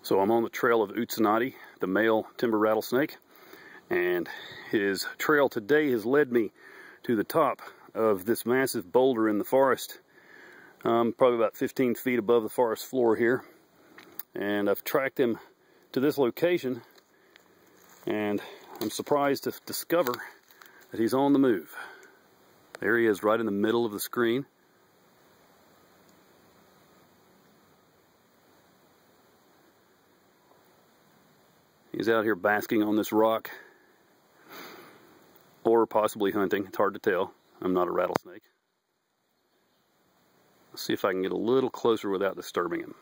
So I'm on the trail of Utsanati, the male timber rattlesnake, and his trail today has led me to the top of this massive boulder in the forest, probably about 15 feet above the forest floor here. And I've tracked him to this location, and I'm surprised to discover that he's on the move. There he is, right in the middle of the screen. He's out here basking on this rock, or possibly hunting. It's hard to tell. I'm not a rattlesnake. Let's see if I can get a little closer without disturbing him.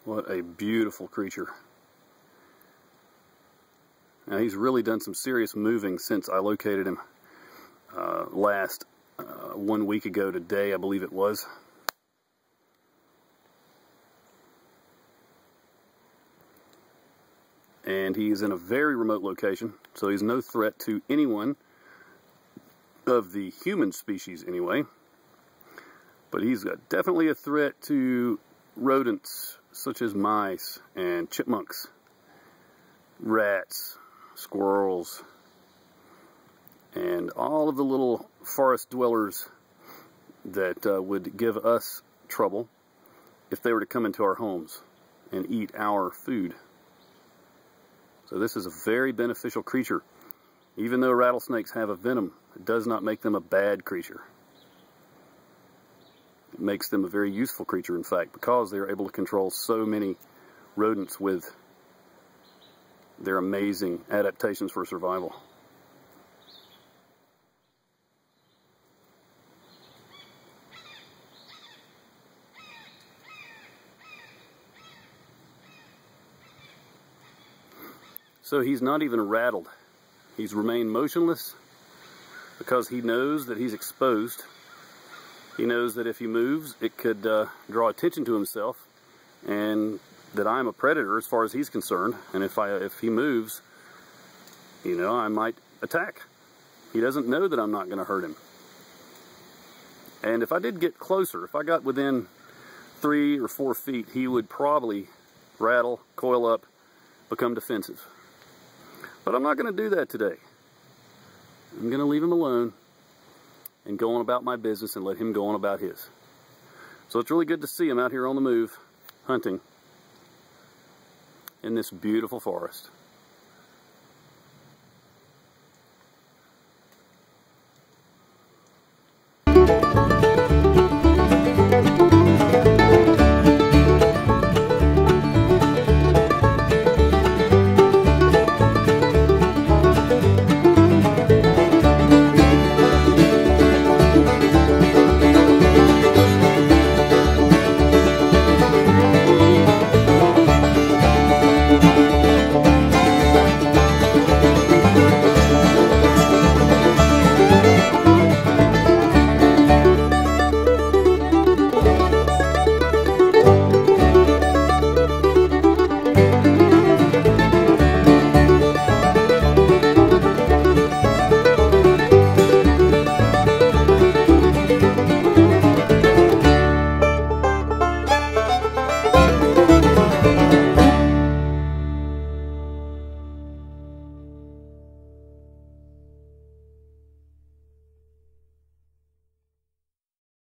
What a beautiful creature. Now, he's really done some serious moving since I located him last 1 week ago today, I believe it was. And he's in a very remote location, so he's no threat to anyone of the human species anyway. But he's definitely a threat to rodents such as mice and chipmunks, rats, squirrels, and all of the little forest dwellers that would give us trouble if they were to come into our homes and eat our food. So this is a very beneficial creature. Even though rattlesnakes have a venom, it does not make them a bad creature. It makes them a very useful creature, in fact, because they are able to control so many rodents with their amazing adaptations for survival. So he's not even rattled. He's remained motionless because he knows that he's exposed. He knows that if he moves, it could draw attention to himself, and that I'm a predator as far as he's concerned. And if he moves, you know, I might attack. He doesn't know that I'm not going to hurt him. And if I did get closer, if I got within 3 or 4 feet, he would probably rattle, coil up, become defensive. But I'm not going to do that today. I'm going to leave him alone and go on about my business and let him go on about his. So it's really good to see him out here on the move, hunting in this beautiful forest.